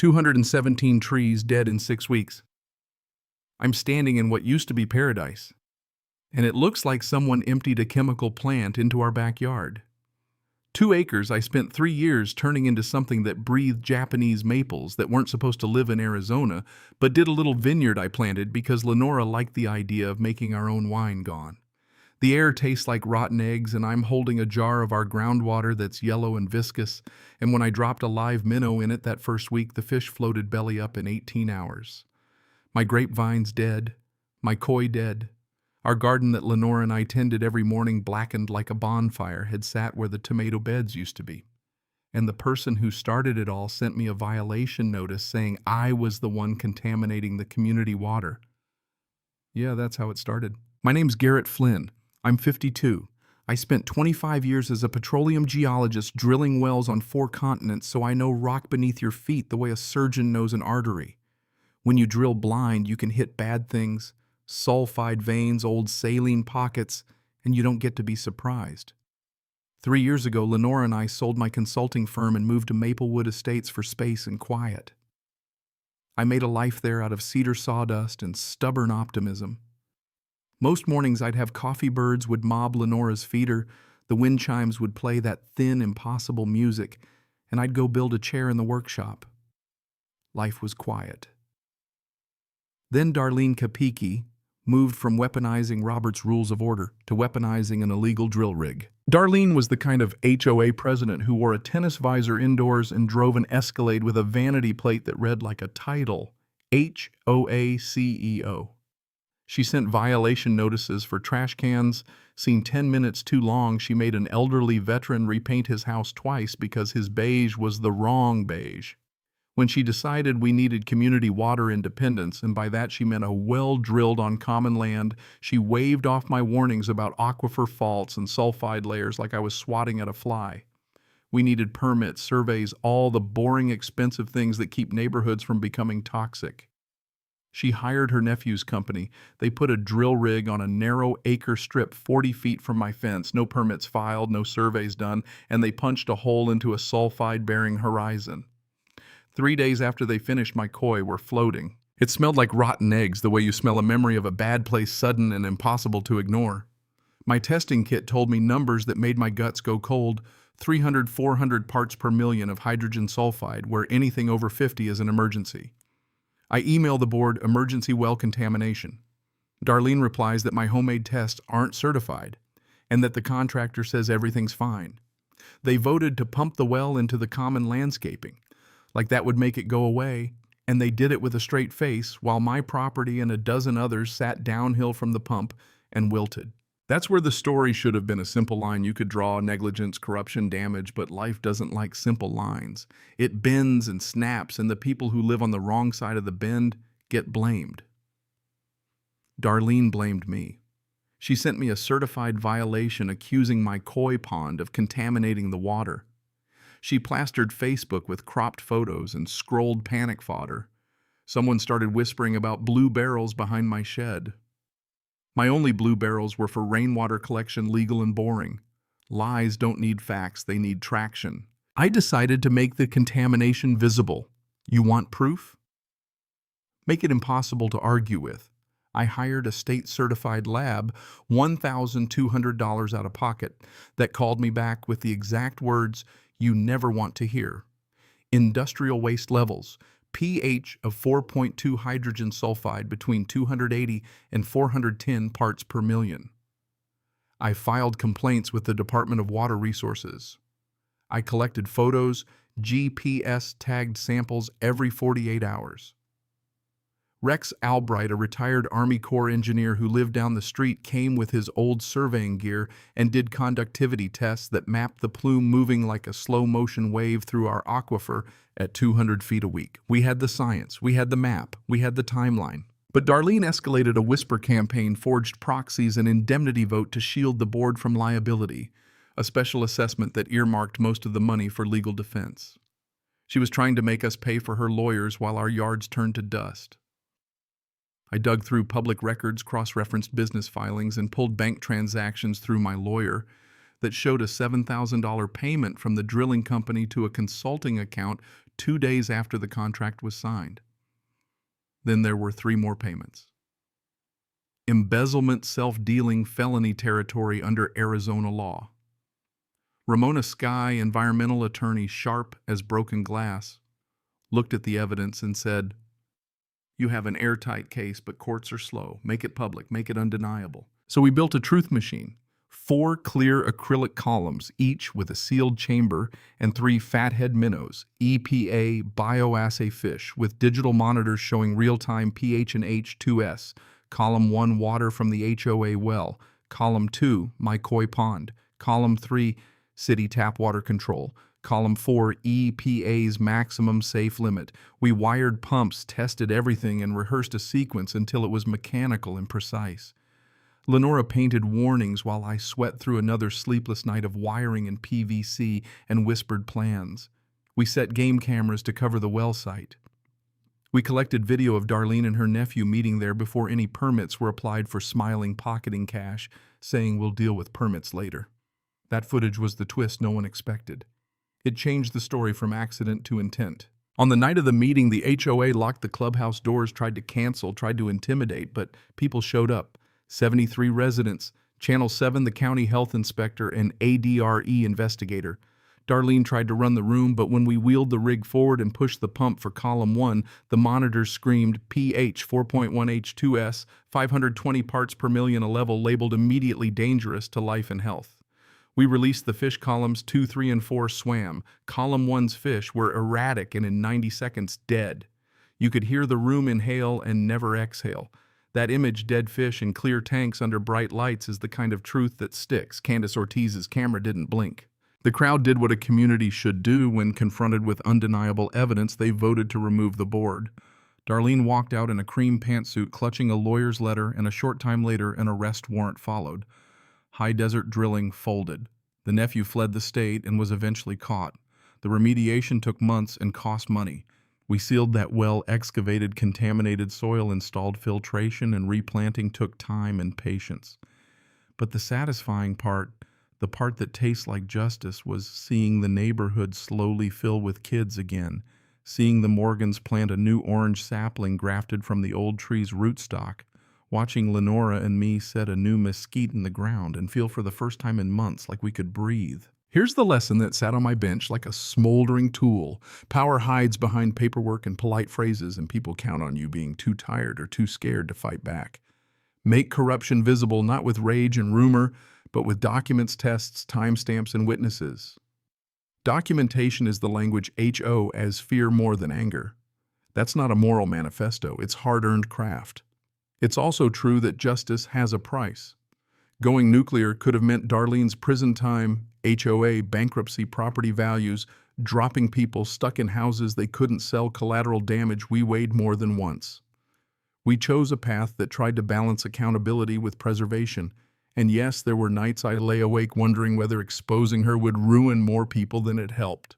217 trees dead in 6 weeks. I'm standing in what used to be paradise, and it looks like someone emptied a chemical plant into our backyard. 2 acres I spent 3 years turning into something that breathed Japanese maples that weren't supposed to live in Arizona, but did a little vineyard I planted because Lenora liked the idea of making our own wine gone. The air tastes like rotten eggs, and I'm holding a jar of our groundwater that's yellow and viscous, and when I dropped a live minnow in it that first week, the fish floated belly up in 18 hours. My grapevine's dead, my koi dead. Our garden that Lenora and I tended every morning, blackened like a bonfire, had sat where the tomato beds used to be. And the person who started it all sent me a violation notice saying I was the one contaminating the community water. Yeah, that's how it started. My name's Garrett Flynn. I'm 52. I spent 25 years as a petroleum geologist drilling wells on 4 continents, so I know rock beneath your feet the way a surgeon knows an artery. When you drill blind, you can hit bad things, sulfide veins, old saline pockets, and you don't get to be surprised. 3 years ago, Lenora and I sold my consulting firm and moved to Maplewood Estates for space and quiet. I made a life there out of cedar sawdust and stubborn optimism. Most mornings I'd have coffee birds would mob Lenora's feeder, the wind chimes would play that thin, impossible music, and I'd go build a chair in the workshop. Life was quiet. Then Darlene Kapicki moved from weaponizing Robert's Rules of Order to weaponizing an illegal drill rig. Darlene was the kind of HOA president who wore a tennis visor indoors and drove an Escalade with a vanity plate that read like a title, HOA CEO. She sent violation notices for trash cans. Seen 10 minutes too long, she made an elderly veteran repaint his house twice because his beige was the wrong beige. When she decided we needed community water independence, and by that she meant a well drilled on common land, she waved off my warnings about aquifer faults and sulfide layers like I was swatting at a fly. We needed permits, surveys, all the boring, expensive things that keep neighborhoods from becoming toxic. She hired her nephew's company. They put a drill rig on a narrow acre strip 40 feet from my fence, no permits filed, no surveys done, and they punched a hole into a sulfide-bearing horizon. 3 days after they finished, my koi were floating. It smelled like rotten eggs, the way you smell a memory of a bad place sudden and impossible to ignore. My testing kit told me numbers that made my guts go cold, 300, 400 parts per million of hydrogen sulfide, where anything over 50 is an emergency. I email the board emergency well contamination. Darlene replies that my homemade tests aren't certified and that the contractor says everything's fine. They voted to pump the well into the common landscaping, like that would make it go away, and they did it with a straight face while my property and a dozen others sat downhill from the pump and wilted. That's where the story should have been a simple line you could draw: negligence, corruption, damage, but life doesn't like simple lines. It bends and snaps, and the people who live on the wrong side of the bend get blamed. Darlene blamed me. She sent me a certified violation accusing my koi pond of contaminating the water. She plastered Facebook with cropped photos and scrolled panic fodder. Someone started whispering about blue barrels behind my shed. My only blue barrels were for rainwater collection, legal and boring. Lies don't need facts, they need traction. I decided to make the contamination visible. You want proof? Make it impossible to argue with. I hired a state-certified lab, $1,200 out of pocket, that called me back with the exact words you never want to hear. Industrial waste levels. pH of 4.2 hydrogen sulfide between 280 and 410 parts per million. I filed complaints with the Department of Water Resources. I collected photos, GPS-tagged samples every 48 hours. Rex Albright, a retired Army Corps engineer who lived down the street, came with his old surveying gear and did conductivity tests that mapped the plume moving like a slow-motion wave through our aquifer at 200 feet a week. We had the science, we had the map, we had the timeline. But Darlene escalated a whisper campaign, forged proxies, and indemnity vote to shield the board from liability, a special assessment that earmarked most of the money for legal defense. She was trying to make us pay for her lawyers while our yards turned to dust. I dug through public records, cross-referenced business filings, and pulled bank transactions through my lawyer that showed a $7,000 payment from the drilling company to a consulting account 2 days after the contract was signed. Then there were 3 more payments. Embezzlement, self-dealing, felony territory under Arizona law. Ramona Sky, environmental attorney sharp as broken glass, looked at the evidence and said, "You have an airtight case, but courts are slow. Make it public, make it undeniable." So we built a truth machine. 4 clear acrylic columns, each with a sealed chamber, and 3 fathead minnows, EPA bioassay fish, with digital monitors showing real-time pH and H2S. Column 1, water from the HOA well. Column 2, my koi pond. Column 3, city tap water control. Column 4, EPA's maximum safe limit. We wired pumps, tested everything, and rehearsed a sequence until it was mechanical and precise. Lenora painted warnings while I sweat through another sleepless night of wiring and PVC and whispered plans. We set game cameras to cover the well site. We collected video of Darlene and her nephew meeting there before any permits were applied for smiling, pocketing cash, saying we'll deal with permits later. That footage was the twist no one expected. It changed the story from accident to intent. On the night of the meeting, the HOA locked the clubhouse doors, tried to cancel, tried to intimidate, but people showed up. 73 residents, Channel 7, the county health inspector, and ADRE investigator. Darlene tried to run the room, but when we wheeled the rig forward and pushed the pump for column 1, the monitors screamed pH 4.1 H2S, 520 parts per million, a level labeled immediately dangerous to life and health. We released the fish. Columns 2, 3, and 4 swam. Column 1's fish were erratic and in 90 seconds dead. You could hear the room inhale and never exhale. That image, dead fish in clear tanks under bright lights, is the kind of truth that sticks. Candace Ortiz's camera didn't blink. The crowd did what a community should do when confronted with undeniable evidence. They voted to remove the board. Darlene walked out in a cream pantsuit, clutching a lawyer's letter, and a short time later an arrest warrant followed. High desert drilling folded. The nephew fled the state and was eventually caught. The remediation took months and cost money. We sealed that well, excavated contaminated soil, installed filtration, and replanting took time and patience. But the satisfying part, the part that tastes like justice, was seeing the neighborhood slowly fill with kids again, seeing the Morgans plant a new orange sapling grafted from the old tree's rootstock, watching Lenora and me set a new mesquite in the ground and feel for the first time in months like we could breathe. Here's the lesson that sat on my bench like a smoldering tool. Power hides behind paperwork and polite phrases, and people count on you being too tired or too scared to fight back. Make corruption visible not with rage and rumor, but with documents, tests, timestamps, and witnesses. Documentation is the language HO as fear more than anger. That's not a moral manifesto, it's hard-earned craft. It's also true that justice has a price. Going nuclear could have meant Darlene's prison time, HOA, bankruptcy, property values, dropping people stuck in houses they couldn't sell, collateral damage we weighed more than once. We chose a path that tried to balance accountability with preservation. And yes, there were nights I lay awake wondering whether exposing her would ruin more people than it helped.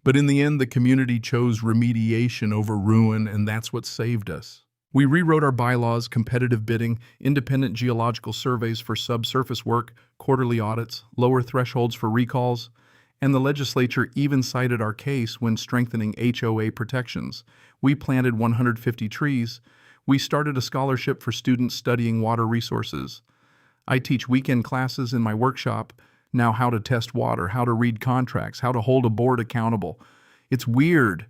But in the end, the community chose remediation over ruin, and that's what saved us. We rewrote our bylaws, competitive bidding, independent geological surveys for subsurface work, quarterly audits, lower thresholds for recalls, and the legislature even cited our case when strengthening HOA protections. We planted 150 trees. We started a scholarship for students studying water resources. I teach weekend classes in my workshop now how to test water, how to read contracts, how to hold a board accountable. It's weird.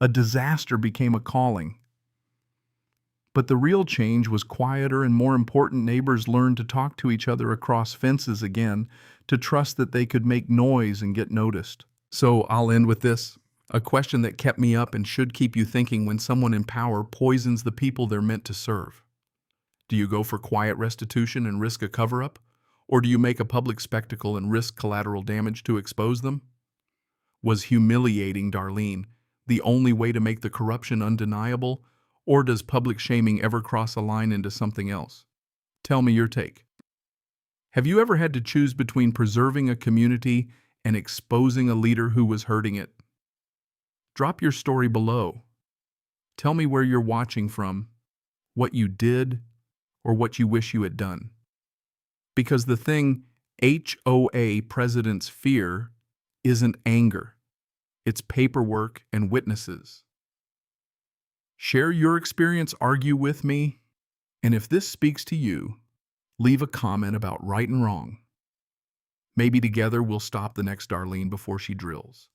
A disaster became a calling. But the real change was quieter and more important. Neighbors learned to talk to each other across fences again, to trust that they could make noise and get noticed. So I'll end with this, a question that kept me up and should keep you thinking when someone in power poisons the people they're meant to serve. Do you go for quiet restitution and risk a cover-up? Or do you make a public spectacle and risk collateral damage to expose them? Was humiliating Darlene the only way to make the corruption undeniable? Or does public shaming ever cross a line into something else? Tell me your take. Have you ever had to choose between preserving a community and exposing a leader who was hurting it? Drop your story below. Tell me where you're watching from, what you did, or what you wish you had done. Because the thing HOA presidents fear isn't anger. It's paperwork and witnesses. Share your experience, argue with me, and if this speaks to you, leave a comment about right and wrong. Maybe together we'll stop the next Darlene before she drills.